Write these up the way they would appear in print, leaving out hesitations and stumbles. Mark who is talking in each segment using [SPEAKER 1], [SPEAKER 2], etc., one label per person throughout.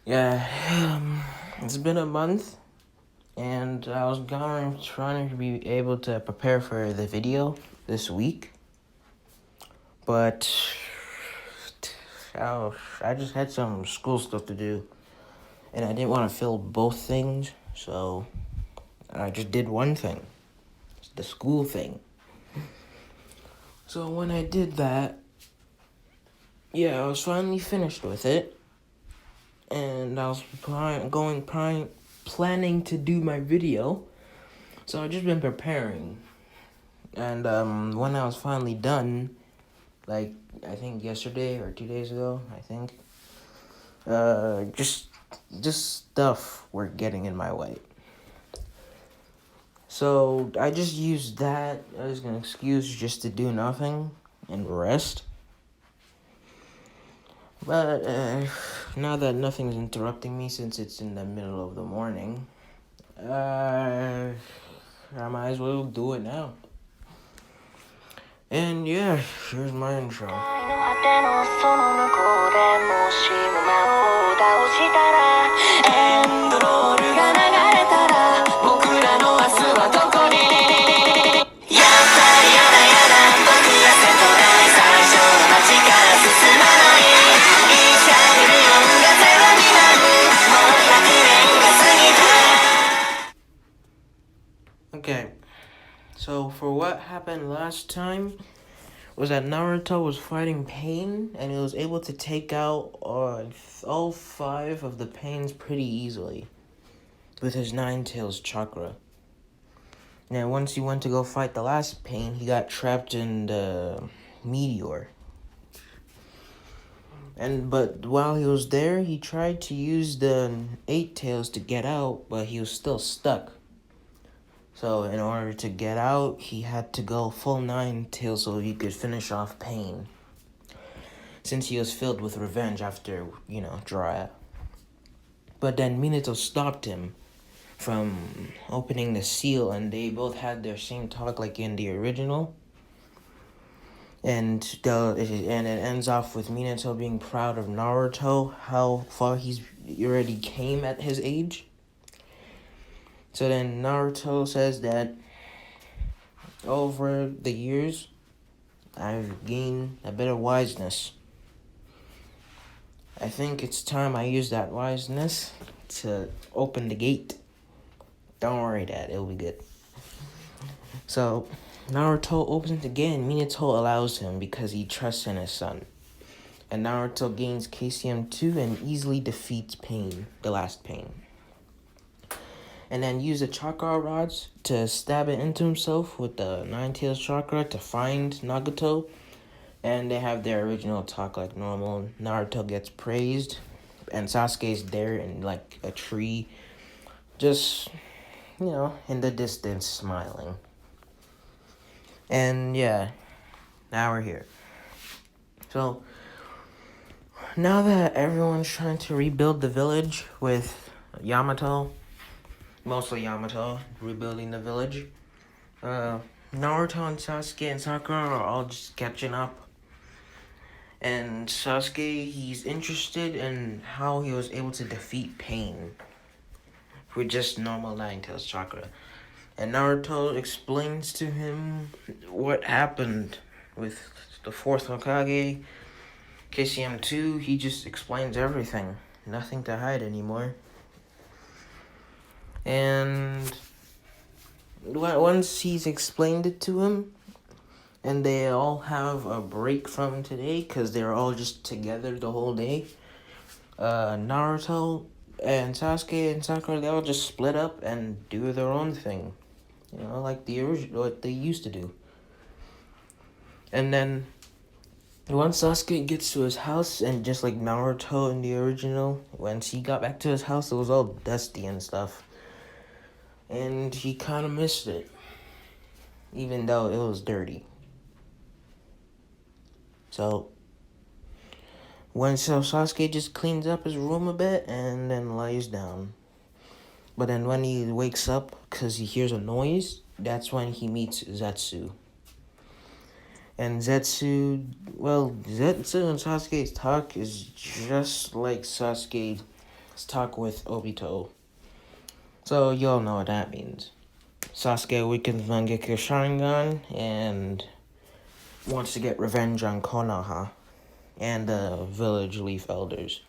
[SPEAKER 1] Yeah, it's been a month, and I was trying to be able to prepare for the video this week, but I just had some school stuff to do, and I didn't want to fill both things, so I just did one thing, the school thing. So when I did that, yeah, I was finally finished with it, and I was planning to do my video. So I've just been preparing, and when I was finally done, like I think yesterday or 2 days ago, I think, just stuff were getting in my way. So I just used that as an excuse just to do nothing and rest. But now that nothing's interrupting me since it's in the middle of the morning, I might as well do it now. And yeah, here's my intro. Okay, so for what happened last time was that Naruto was fighting pain, and he was able to take out all 5 of the pains pretty easily with his 9 tails chakra. Now, once he went to go fight the last pain, he got trapped in the meteor. But while he was there, he tried to use the 8 tails to get out, but he was still stuck. So in order to get out, he had to go full 9 tails so he could finish off pain, since he was filled with revenge after, Jiraiya. But then Minato stopped him from opening the seal, and they both had their same talk like in the original. And it ends off with Minato being proud of Naruto, how far he's already came at his age. So then Naruto says that over the years, I've gained a bit of wiseness. I think it's time I use that wiseness to open the gate. Don't worry, Dad, it'll be good. So Naruto opens the gate and Minato allows him because he trusts in his son. And Naruto gains KCM2 and easily defeats Pain, the last Pain. And then use the chakra rods to stab it into himself with the 9 tails chakra to find Nagato. And they have their original talk like normal. Naruto gets praised, and Sasuke's there in like a tree, just, in the distance, smiling. And yeah, now we're here. So, now that everyone's trying to rebuild the village with Yamato, mostly Yamato, rebuilding the village, Naruto and Sasuke and Sakura are all just catching up. And Sasuke, he's interested in how he was able to defeat Pain with just normal 9 tails chakra. And Naruto explains to him what happened with the 4th Hokage, KCM2. He just explains everything. Nothing to hide anymore. And once he's explained it to him, and they all have a break from today because they're all just together the whole day, Naruto and Sasuke and Sakura, they all just split up and do their own thing. Like what they used to do. And then once Sasuke gets to his house, and just like Naruto in the original, once he got back to his house, it was all dusty and stuff. And he kind of missed it, even though it was dirty. So Sasuke just cleans up his room a bit and then lies down. But then when he wakes up, because he hears a noise, that's when he meets Zetsu. And Zetsu and Sasuke's talk is just like Sasuke Let's talk with Obito. So you all know what that means. Sasuke weakens Mangekyo Sharingan and wants to get revenge on Konoha and the village leaf elders.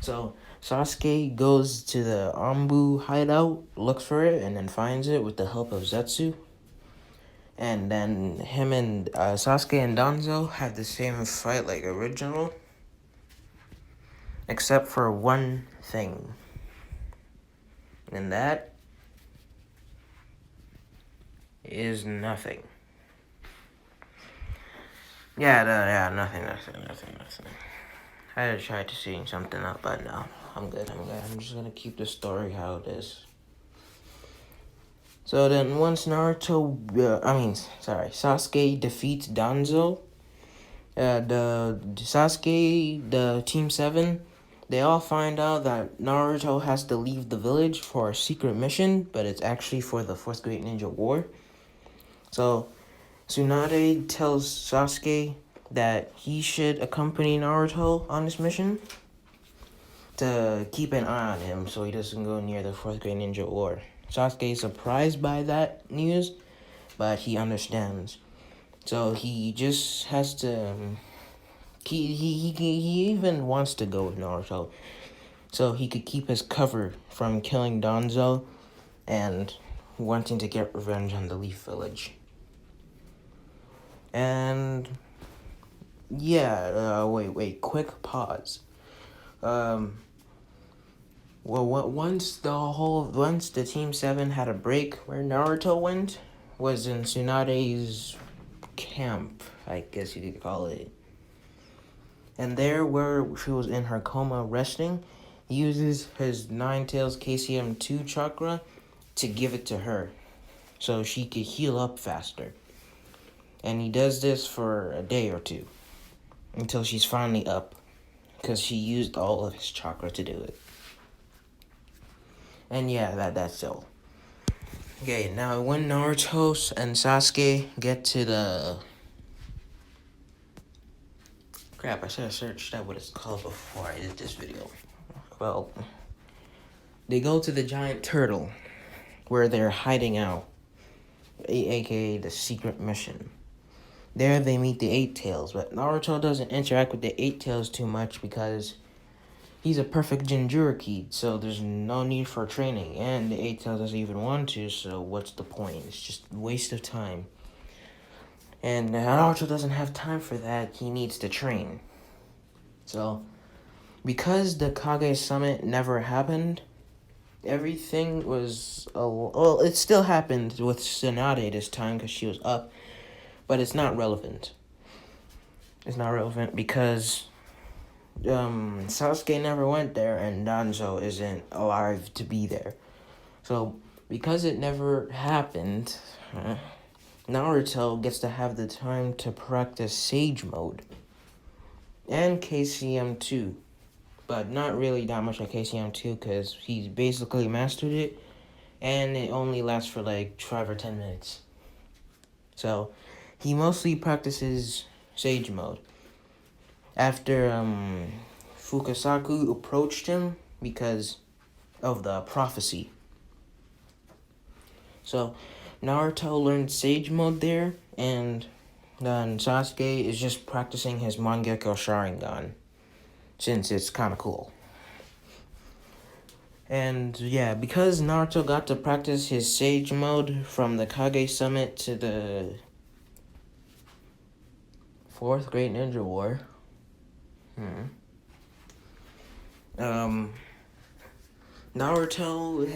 [SPEAKER 1] So Sasuke goes to the Anbu hideout, looks for it, and then finds it with the help of Zetsu. And then him and Sasuke and Danzo have the same fight like original, except for one thing. And that is nothing. Nothing. I tried to see something up, but no, I'm good. I'm just gonna keep the story how it is. So then once Sasuke defeats Danzo, the Sasuke, the Team 7, they all find out that Naruto has to leave the village for a secret mission, but it's actually for the 4th Great Ninja War. So Tsunade tells Sasuke that he should accompany Naruto on this mission to keep an eye on him so he doesn't go near the 4th Great Ninja War. Sasuke is surprised by that news, but he understands. So he just has to... He even wants to go with Naruto so he could keep his cover from killing Danzo and wanting to get revenge on the Leaf Village. And yeah, quick pause. Once the Team 7 had a break, where Naruto went was in Tsunade's camp, I guess you could call it. And there, where she was in her coma resting, he uses his Nine Tails KCM2 chakra to give it to her so she could heal up faster. And he does this for a day or two until she's finally up, because she used all of his chakra to do it. And yeah, that's all. Okay, now when Naruto and Sasuke get to the... Crap, I should have searched out what it's called before I did this video. Well, they go to the giant turtle where they're hiding out, aka the secret mission. There they meet the Eight Tails, but Naruto doesn't interact with the Eight Tails too much because he's a perfect Jinchuriki, so there's no need for training, and the Eight Tails doesn't even want to, so what's the point? It's just a waste of time. And Naruto doesn't have time for that, he needs to train. So, because the Kage Summit never happened, everything was... well, it still happened with Tsunade this time because she was up, but it's not relevant. It's not relevant because Sasuke never went there and Danzo isn't alive to be there. So, because it never happened, Naruto gets to have the time to practice Sage Mode and KCM2, but not really that much like KCM2 because he's basically mastered it, and it only lasts for like 5 or 10 minutes. So he mostly practices Sage Mode. After Fukasaku approached him because of the prophecy. So Naruto learned Sage Mode there, and then Sasuke is just practicing his Mangekyo Sharingan, since it's kind of cool. And yeah, because Naruto got to practice his Sage Mode from the Kage Summit to the 4th Great Ninja War, Naruto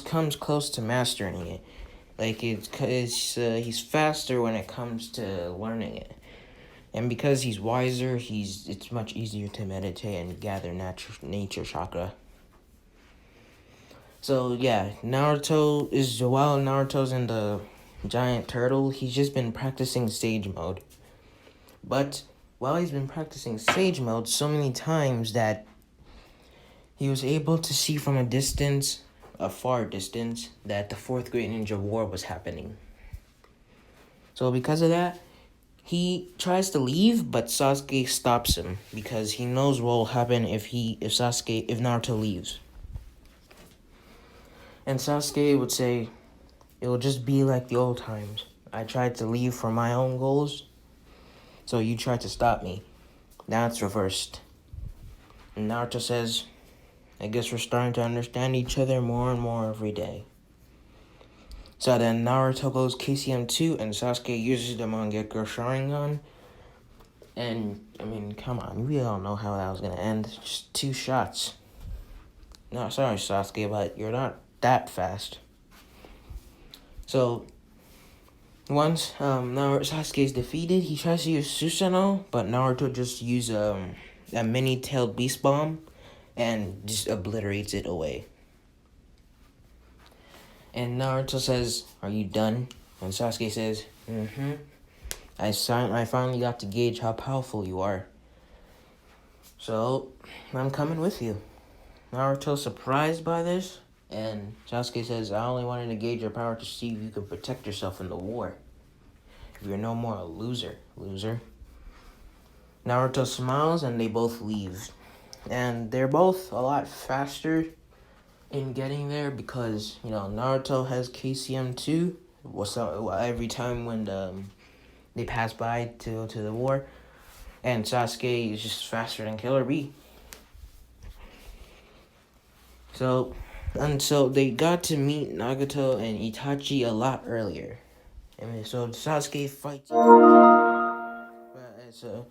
[SPEAKER 1] comes close to mastering it. Like he's faster when it comes to learning it, and because he's wiser, it's much easier to meditate and gather nature chakra. So yeah, while Naruto's in the giant turtle, he's just been practicing Sage Mode. But while he's been practicing Sage Mode so many times that he was able to see from a far distance, that the 4th Great Ninja War was happening. So because of that, He tries to leave, but Sasuke stops him because he knows what will happen if Naruto leaves. And Sasuke would say, "It will just be like the old times. I tried to leave for my own goals, so you tried to stop me. Now it's reversed." And Naruto says, "I guess we're starting to understand each other more and more every day." So then Naruto goes KCM2 and Sasuke uses the Mangekyo Sharingan. And, I mean, come on, we all know how that was going to end. Just 2 shots. No, sorry, Sasuke, but you're not that fast. So, once Sasuke is defeated, he tries to use Susanoo, but Naruto just uses a mini-tailed beast bomb and just obliterates it away. And Naruto says, "Are you done?" And Sasuke says, "Mm-hmm. I finally got to gauge how powerful you are. So, I'm coming with you." Naruto's surprised by this, and Sasuke says, "I only wanted to gauge your power to see if you could protect yourself in the war. You're no more a loser." Naruto smiles and they both leave. And they're both a lot faster in getting there because, Naruto has KCM2 every time when they pass by to the war. And Sasuke is just faster than Killer Bee. So they got to meet Nagato and Itachi a lot earlier. So Sasuke fights. So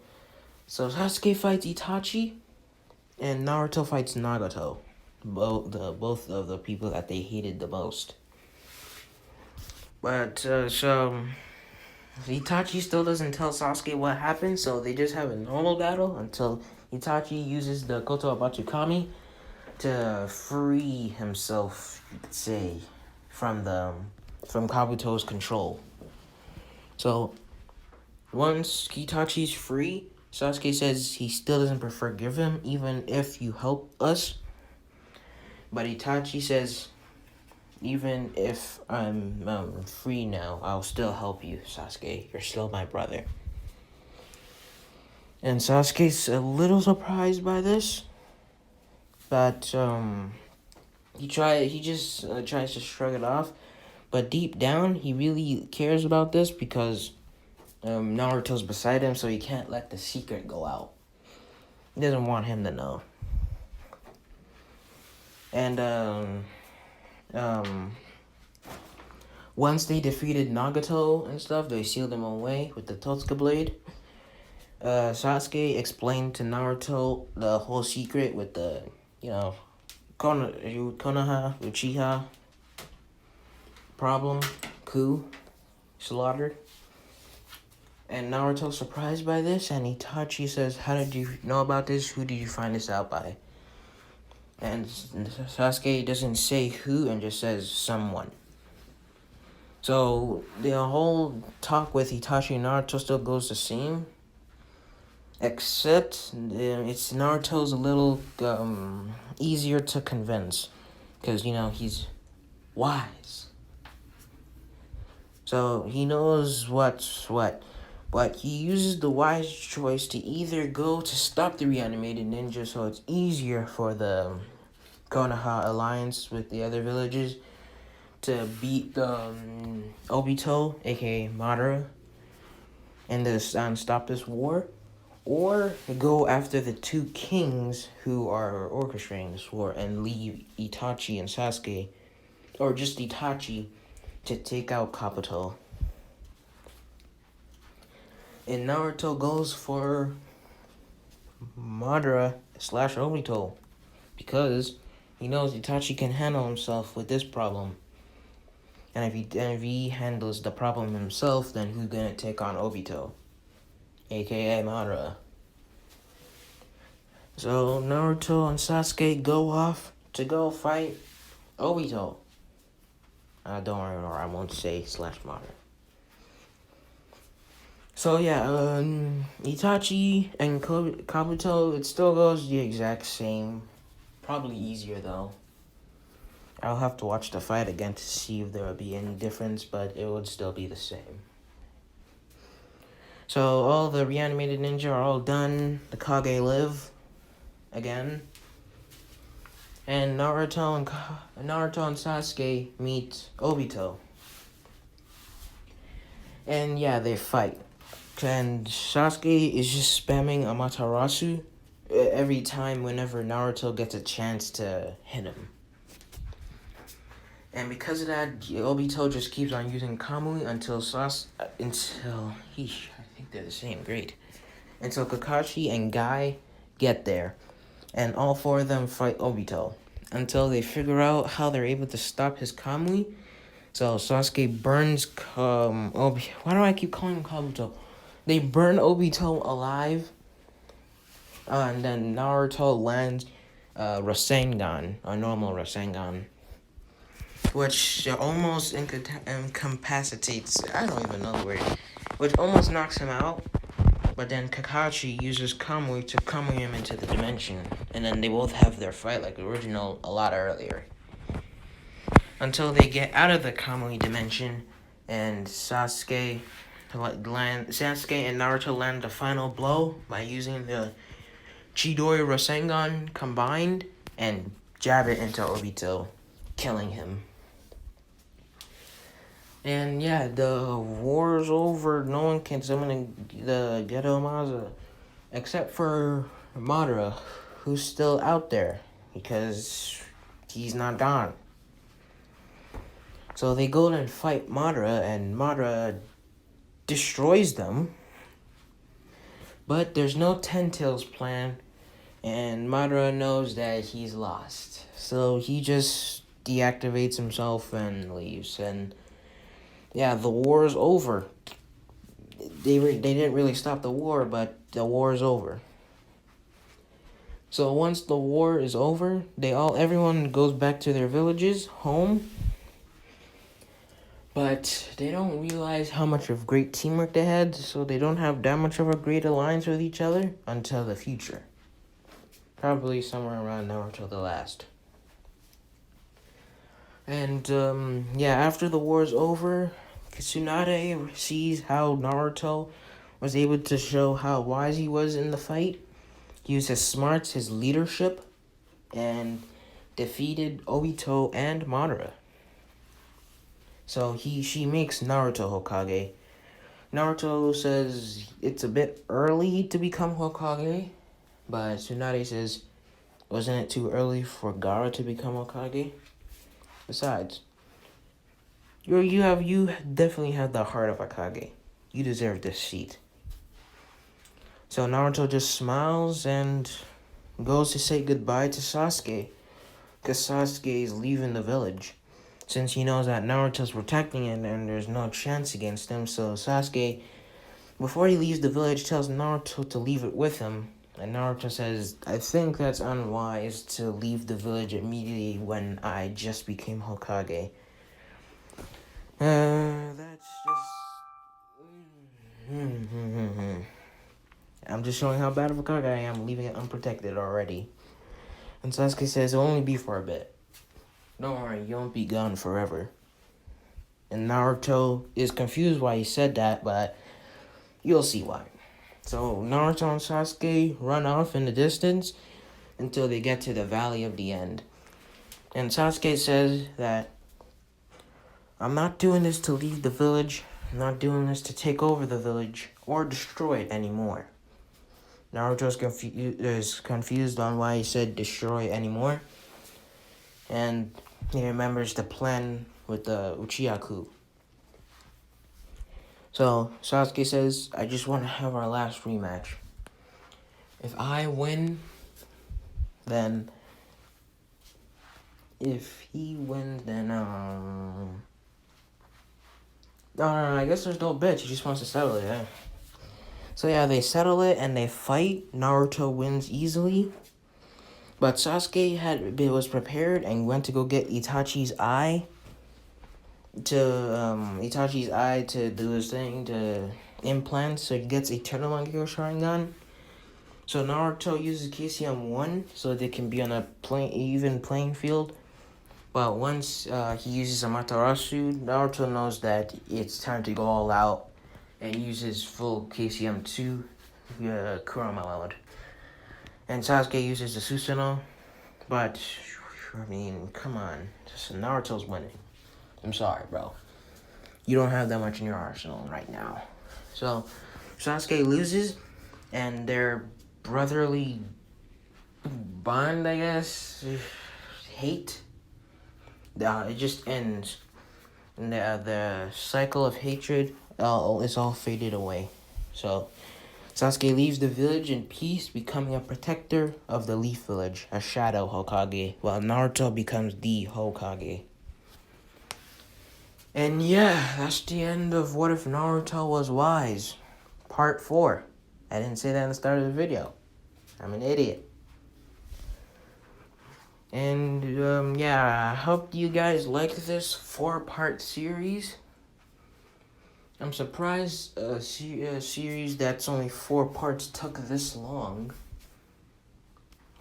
[SPEAKER 1] Sasuke fights Itachi, and Naruto fights Nagato, both of the people that they hated the most. But so Itachi still doesn't tell Sasuke what happened, so they just have a normal battle until Itachi uses the Koto Abatsukami to free himself, you could say, from Kabuto's control. So once Itachi's free, Sasuke says he still doesn't forgive him, even if you help us. But Itachi says, "Even if I'm free now, I'll still help you, Sasuke. You're still my brother." And Sasuke's a little surprised by this, but he just tries to shrug it off. But deep down, he really cares about this because Naruto's beside him, so he can't let the secret go out. He doesn't want him to know. And once they defeated Nagato and stuff, they sealed him away with the Totsuka blade. Sasuke explained to Naruto the whole secret with the, Konoha, Uchiha problem, coup, slaughtered. And Naruto's surprised by this, and Itachi says, "How did you know about this? Who did you find this out by?" And Sasuke doesn't say who and just says someone. So the whole talk with Itachi and Naruto still goes the same, except it's Naruto's a little easier to convince because, he's wise. So he knows what's what. But he uses the wise choice to either go to stop the reanimated ninja so it's easier for the Konoha alliance with the other villages to beat Obito, aka Madara, and stop this war, or go after the 2 kings who are orchestrating this war and leave Itachi and Sasuke, or just Itachi, to take out Kabuto. And Naruto goes for Madara / Obito because he knows Itachi can handle himself with this problem. And if he handles the problem himself, then who's gonna take on Obito, aka Madara? So Naruto and Sasuke go off to go fight Obito. Don't worry, I won't say /Madara. So yeah, Itachi and Kabuto, it still goes the exact same. Probably easier though. I'll have to watch the fight again to see if there will be any difference, but it would still be the same. So all the reanimated ninja are all done. The Kage live again. And Naruto and Sasuke meet Obito. And yeah, they fight. And Sasuke is just spamming Amaterasu every time whenever Naruto gets a chance to hit him. And because of that, Obito just keeps on using Kamui until I think they're the same grade. Until Kakashi and Guy get there. And all four of them fight Obito. Until they figure out how they're able to stop his Kamui. So Sasuke burns why do I keep calling him Kabuto? They burn Obito alive. And then Naruto lands Rasengan, a normal Rasengan. Which almost incapacitates, I don't even know the word, which almost knocks him out. But then Kakashi uses Kamui to Kamui him into the dimension. And then they both have their fight like the original a lot earlier. Until they get out of the Kamui dimension and Sasuke and Naruto land the final blow by using the Chidori Rasengan combined and jab it into Obito, killing him. And yeah, the war's over. No one can summon the Geto Maza except for Madara, who's still out there because he's not gone. So they go and fight Madara, and Madara destroys them. But there's no Ten Tails plan, and Madara knows that he's lost. So he just deactivates himself and leaves. And yeah, the war is over. They didn't really stop the war, but the war is over. So once the war is over, everyone goes back to their villages, home. But they don't realize how much of great teamwork they had, so they don't have that much of a great alliance with each other until the future. Probably somewhere around Naruto the Last. And after the war is over, Tsunade sees how Naruto was able to show how wise he was in the fight. He used his smarts, his leadership, and defeated Obito and Madara. So she makes Naruto Hokage. Naruto says it's a bit early to become Hokage, but Tsunade says, wasn't it too early for Gaara to become Hokage? Besides, you definitely have the heart of a Kage. You deserve this seat. So Naruto just smiles and goes to say goodbye to Sasuke, because Sasuke is leaving the village. Since he knows that Naruto's protecting it and there's no chance against him, so Sasuke, before he leaves the village, tells Naruto to leave it with him. And Naruto says, I think that's unwise to leave the village immediately when I just became Hokage. That's just... I'm just showing how bad of a Hokage I am, leaving it unprotected already. And Sasuke says, it'll only be for a bit. Don't worry, you won't be gone forever. And Naruto is confused why he said that, but you'll see why. So Naruto and Sasuke run off in the distance until they get to the Valley of the End. And Sasuke says that, I'm not doing this to leave the village. I'm not doing this to take over the village or destroy it anymore. Naruto's is confused on why he said destroy anymore. And he remembers the plan with the Uchiha coup. So Sasuke says, I just want to have our last rematch. If I win, then... If he wins, then, No, I guess there's no bitch. He just wants to settle it, yeah. So yeah, they settle it and they fight. Naruto wins easily. But Sasuke was prepared and went to go get Itachi's eye to do his thing, to implant, so he gets Eternal Mangekyo Sharingan. So Naruto uses KCM-1 so they can be on a even playing field. But once he uses Amaterasu, Naruto knows that it's time to go all out and uses full KCM2 Kurama mode. And Sasuke uses the Susanoo, but I mean, come on, just Naruto's winning. I'm sorry, bro. You don't have that much in your arsenal right now. So Sasuke loses, and their brotherly bond, I guess, hate, it just ends. And the cycle of hatred is all faded away. So Sasuke leaves the village in peace, becoming a protector of the Leaf Village, a shadow Hokage, while Naruto becomes the Hokage. And yeah, that's the end of What If Naruto Was Wise, Part 4. I didn't say that in the start of the video. I'm an idiot. And yeah, I hope you guys like this 4-part series. I'm surprised a series that's only 4 parts took this long.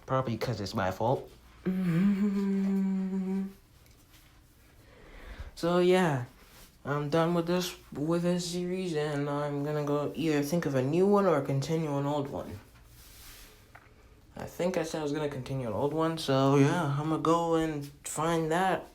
[SPEAKER 1] Probably because it's my fault. So yeah, I'm done with this series, and I'm gonna go either think of a new one or continue an old one. I think I said I was gonna continue an old one, so yeah, I'm gonna go and find that